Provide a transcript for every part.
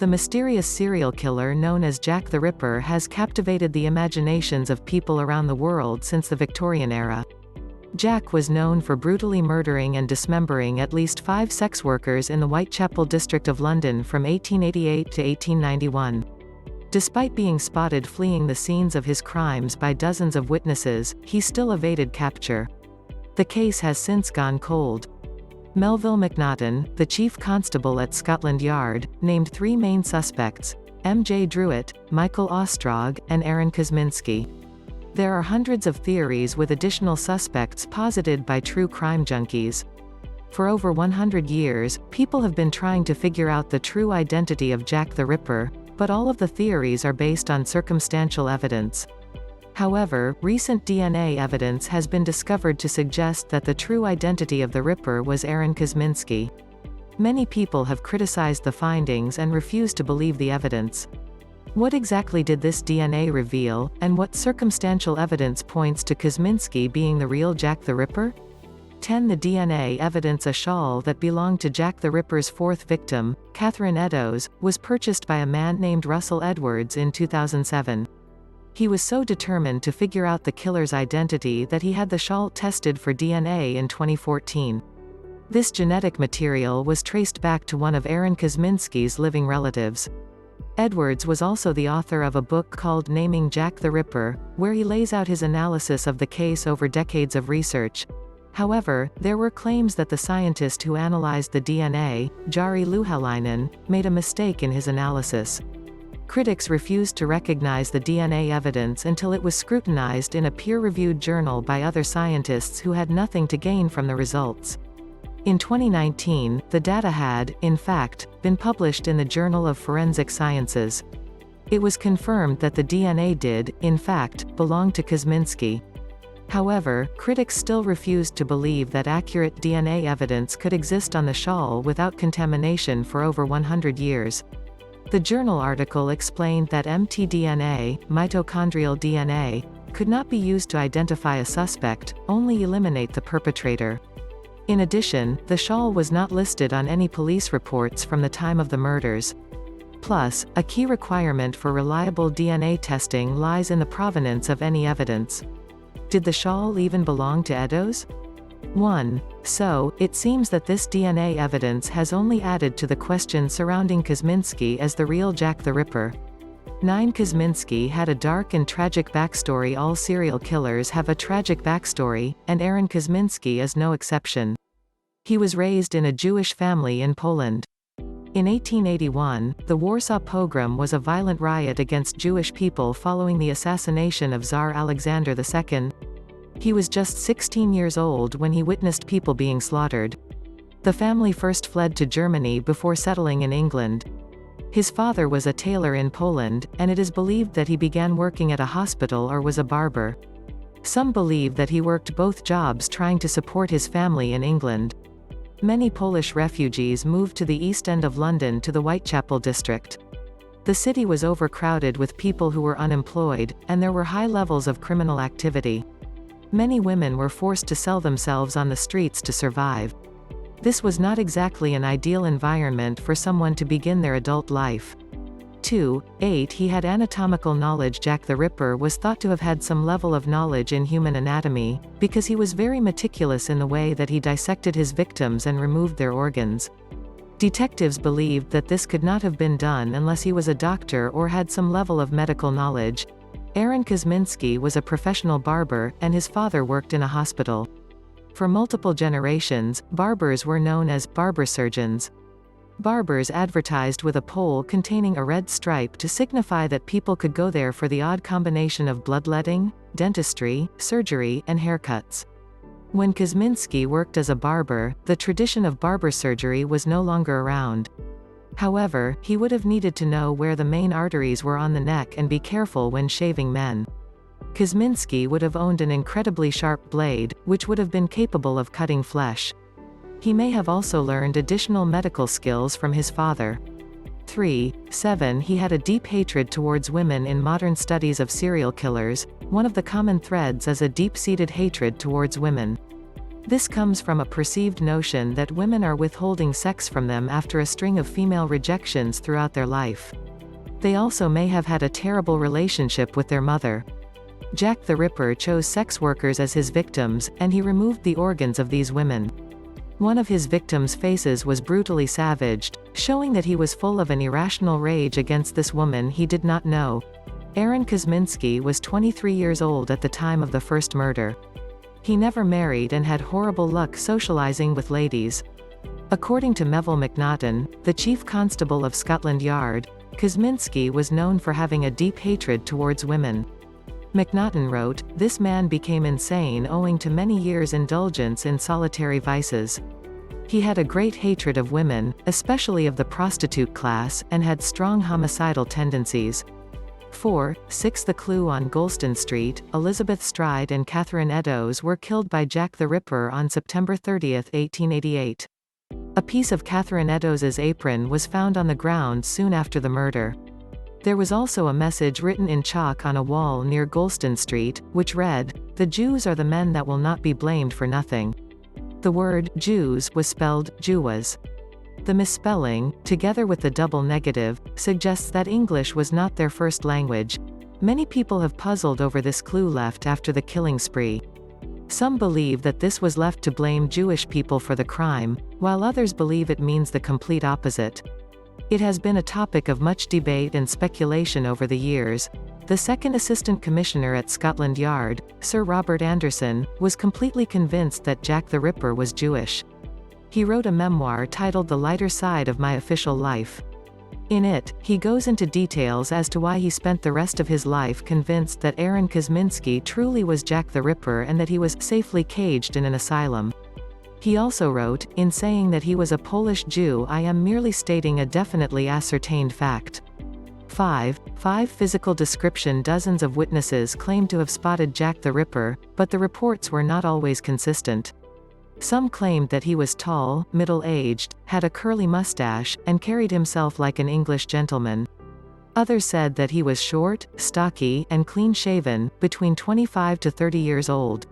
The mysterious serial killer known as Jack the Ripper has captivated the imaginations of people around the world since the Victorian era. Jack was known for brutally murdering and dismembering at least 5 sex workers in the Whitechapel district of London from 1888 to 1891. Despite being spotted fleeing the scenes of his crimes by dozens of witnesses, he still evaded capture. The case has since gone cold. Melville Macnaghten, the chief constable at Scotland Yard, named 3 main suspects: M.J. Druitt, Michael Ostrog, and Aaron Kosminski. There are hundreds of theories with additional suspects posited by true crime junkies. For over 100 years, people have been trying to figure out the true identity of Jack the Ripper, but all of the theories are based on circumstantial evidence. However, recent DNA evidence has been discovered to suggest that the true identity of the Ripper was Aaron Kosminski. Many people have criticized the findings and refused to believe the evidence. What exactly did this DNA reveal, and what circumstantial evidence points to Kosminski being the real Jack the Ripper? 10. The DNA evidence: a shawl that belonged to Jack the Ripper's 4th victim, Catherine Eddowes, was purchased by a man named Russell Edwards in 2007. He was so determined to figure out the killer's identity that he had the shawl tested for DNA in 2014. This genetic material was traced back to one of Aaron Kosminski's living relatives. Edwards was also the author of a book called Naming Jack the Ripper, where he lays out his analysis of the case over decades of research. However, there were claims that the scientist who analyzed the DNA, Jari Louhelainen, made a mistake in his analysis. Critics refused to recognize the DNA evidence until it was scrutinized in a peer-reviewed journal by other scientists who had nothing to gain from the results. In 2019, the data had, in fact, been published in the Journal of Forensic Sciences. It was confirmed that the DNA did, in fact, belong to Kosminski. However, critics still refused to believe that accurate DNA evidence could exist on the shawl without contamination for over 100 years. The journal article explained that mtDNA, mitochondrial DNA, could not be used to identify a suspect, only eliminate the perpetrator. In addition, the shawl was not listed on any police reports from the time of the murders. Plus, a key requirement for reliable DNA testing lies in the provenance of any evidence. Did the shawl even belong to Eddowes? 1. So, it seems that this DNA evidence has only added to the question surrounding Kosminski as the real Jack the Ripper. 9. Kosminski had a dark and tragic backstory. All serial killers have a tragic backstory, and Aaron Kosminski is no exception. He was raised in a Jewish family in Poland. In 1881, the Warsaw Pogrom was a violent riot against Jewish people following the assassination of Tsar Alexander II. He was just 16 years old when he witnessed people being slaughtered. The family first fled to Germany before settling in England. His father was a tailor in Poland, and it is believed that he began working at a hospital or was a barber. Some believe that he worked both jobs trying to support his family in England. Many Polish refugees moved to the East End of London to the Whitechapel district. The city was overcrowded with people who were unemployed, and there were high levels of criminal activity. Many women were forced to sell themselves on the streets to survive. This was not exactly an ideal environment for someone to begin their adult life. 2. 8. He had anatomical knowledge. Jack the Ripper was thought to have had some level of knowledge in human anatomy, because he was very meticulous in the way that he dissected his victims and removed their organs. Detectives believed that this could not have been done unless he was a doctor or had some level of medical knowledge. Aaron Kosminski was a professional barber, and his father worked in a hospital. For multiple generations, barbers were known as barber surgeons. Barbers advertised with a pole containing a red stripe to signify that people could go there for the odd combination of bloodletting, dentistry, surgery, and haircuts. When Kosminski worked as a barber, the tradition of barber surgery was no longer around. However, he would have needed to know where the main arteries were on the neck and be careful when shaving men. Kosminski would have owned an incredibly sharp blade, which would have been capable of cutting flesh. He may have also learned additional medical skills from his father. 3. 7. He had a deep hatred towards women. In modern studies of serial killers, one of the common threads is a deep-seated hatred towards women. This comes from a perceived notion that women are withholding sex from them after a string of female rejections throughout their life. They also may have had a terrible relationship with their mother. Jack the Ripper chose sex workers as his victims, and he removed the organs of these women. One of his victims' faces was brutally savaged, showing that he was full of an irrational rage against this woman he did not know. Aaron Kosminski was 23 years old at the time of the first murder. He never married and had horrible luck socializing with ladies. According to Melville Macnaghten, the chief constable of Scotland Yard, Kosminski was known for having a deep hatred towards women. Macnaghten wrote, "This man became insane owing to many years' indulgence in solitary vices. He had a great hatred of women, especially of the prostitute class, and had strong homicidal tendencies." 4. 6. The clue on Golston Street. Elizabeth Stride and Catherine Eddowes were killed by Jack the Ripper on September 30, 1888. A piece of Catherine Eddowes's apron was found on the ground soon after the murder. There was also a message written in chalk on a wall near Golston Street, which read, "The Jews are the men that will not be blamed for nothing." The word Jews was spelled Jewas. The misspelling, together with the double negative, suggests that English was not their first language. Many people have puzzled over this clue left after the killing spree. Some believe that this was left to blame Jewish people for the crime, while others believe it means the complete opposite. It has been a topic of much debate and speculation over the years. The second Assistant Commissioner at Scotland Yard, Sir Robert Anderson, was completely convinced that Jack the Ripper was Jewish. He wrote a memoir titled The Lighter Side of My Official Life. In it, he goes into details as to why he spent the rest of his life convinced that Aaron Kosminski truly was Jack the Ripper and that he was safely caged in an asylum. He also wrote, "In saying that he was a Polish Jew, I am merely stating a definitely ascertained fact." 5. Physical description. Dozens of witnesses claimed to have spotted Jack the Ripper, but the reports were not always consistent. Some claimed that he was tall, middle-aged, had a curly mustache, and carried himself like an English gentleman. Others said that he was short, stocky, and clean-shaven, between 25 to 30 years old.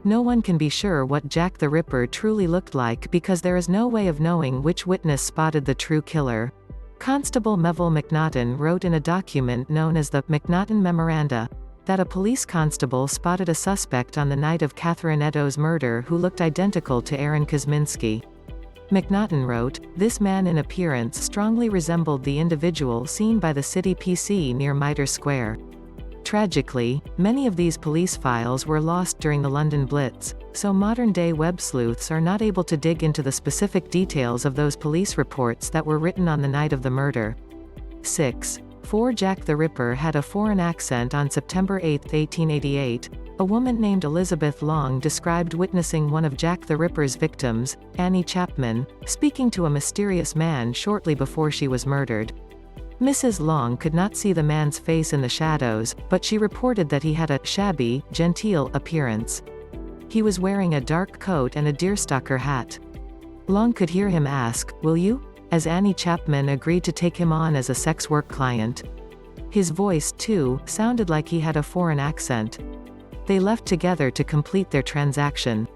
No one can be sure what Jack the Ripper truly looked like because there is no way of knowing which witness spotted the true killer. Constable Melville Macnaghten wrote in a document known as the Macnaghten Memoranda that a police constable spotted a suspect on the night of Catherine Eddowes' murder who looked identical to Aaron Kosminski. Macnaghten wrote, "This man in appearance strongly resembled the individual seen by the city PC near Mitre Square." Tragically, many of these police files were lost during the London Blitz, so modern-day web sleuths are not able to dig into the specific details of those police reports that were written on the night of the murder. 6. 4. Jack the Ripper had a foreign accent. On September 8, 1888, a woman named Elizabeth Long described witnessing one of Jack the Ripper's victims, Annie Chapman, speaking to a mysterious man shortly before she was murdered. Mrs. Long could not see the man's face in the shadows, but she reported that he had a shabby, genteel appearance. He was wearing a dark coat and a deerstalker hat. Long could hear him ask, "Will you?" as Annie Chapman agreed to take him on as a sex work client. His voice, too, sounded like he had a foreign accent. They left together to complete their transaction.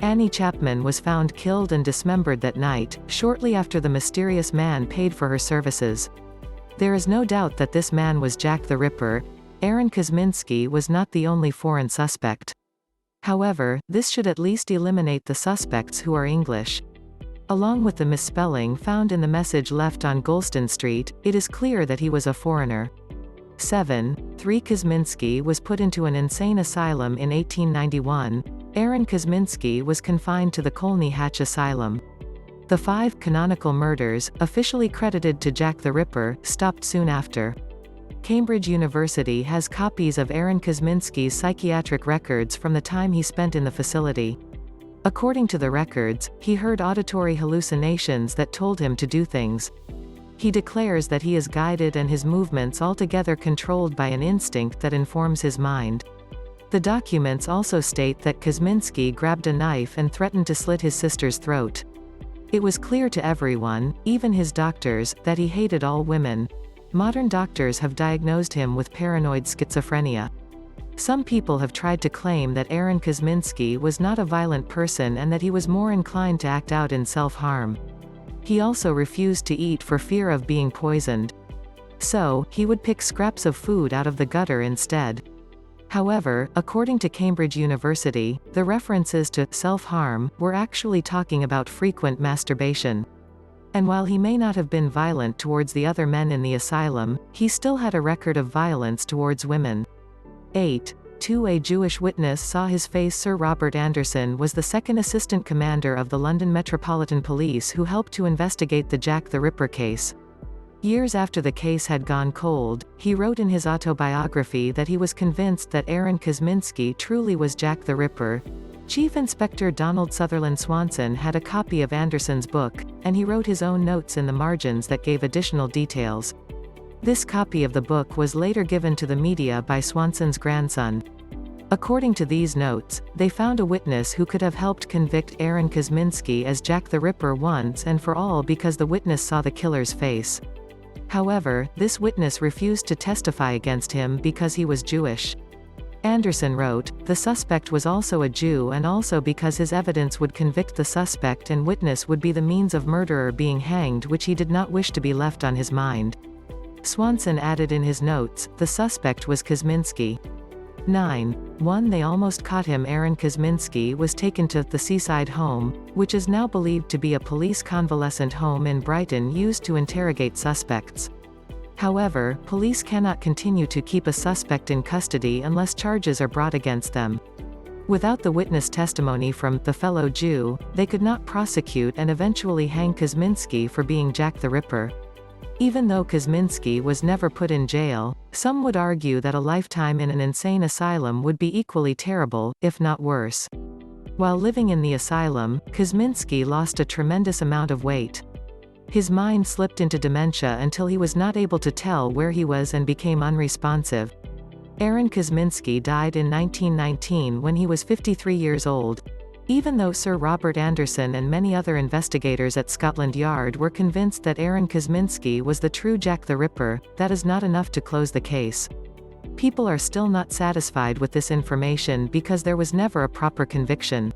Annie Chapman was found killed and dismembered that night, shortly after the mysterious man paid for her services. There is no doubt that this man was Jack the Ripper. Aaron Kosminski was not the only foreign suspect. However, this should at least eliminate the suspects who are English. Along with the misspelling found in the message left on Golston Street, it is clear that he was a foreigner. 7. 3. Kosminski was put into an insane asylum in 1891. Aaron Kosminski was confined to the Colney Hatch Asylum. The 5 canonical murders, officially credited to Jack the Ripper, stopped soon after. Cambridge University has copies of Aaron Kosminski's psychiatric records from the time he spent in the facility. According to the records, he heard auditory hallucinations that told him to do things. He declares that he is guided and his movements altogether controlled by an instinct that informs his mind. The documents also state that Kosminski grabbed a knife and threatened to slit his sister's throat. It was clear to everyone, even his doctors, that he hated all women. Modern doctors have diagnosed him with paranoid schizophrenia. Some people have tried to claim that Aaron Kosminski was not a violent person and that he was more inclined to act out in self-harm. He also refused to eat for fear of being poisoned. So, he would pick scraps of food out of the gutter instead. However, according to Cambridge University, the references to self-harm were actually talking about frequent masturbation. And while he may not have been violent towards the other men in the asylum, he still had a record of violence towards women. 8. 2. A Jewish witness saw his face. Sir Robert Anderson was the second assistant commander of the London Metropolitan Police who helped to investigate the Jack the Ripper case. Years after the case had gone cold, he wrote in his autobiography that he was convinced that Aaron Kosminski truly was Jack the Ripper. Chief Inspector Donald Sutherland Swanson had a copy of Anderson's book, and he wrote his own notes in the margins that gave additional details. This copy of the book was later given to the media by Swanson's grandson. According to these notes, they found a witness who could have helped convict Aaron Kosminski as Jack the Ripper once and for all because the witness saw the killer's face. However, this witness refused to testify against him because he was Jewish. Anderson wrote, the suspect was also a Jew and also because his evidence would convict the suspect and witness would be the means of murderer being hanged, which he did not wish to be left on his mind. Swanson added in his notes, the suspect was Kosminski. 9. 1. They almost caught him. Aaron Kosminski was taken to the Seaside Home, which is now believed to be a police convalescent home in Brighton used to interrogate suspects. However, police cannot continue to keep a suspect in custody unless charges are brought against them. Without the witness testimony from the fellow Jew, they could not prosecute and eventually hang Kosminski for being Jack the Ripper. Even though Kosminski was never put in jail, some would argue that a lifetime in an insane asylum would be equally terrible, if not worse. While living in the asylum, Kosminski lost a tremendous amount of weight. His mind slipped into dementia until he was not able to tell where he was and became unresponsive. Aaron Kosminski died in 1919 when he was 53 years old. Even though Sir Robert Anderson and many other investigators at Scotland Yard were convinced that Aaron Kosminski was the true Jack the Ripper, that is not enough to close the case. People are still not satisfied with this information because there was never a proper conviction.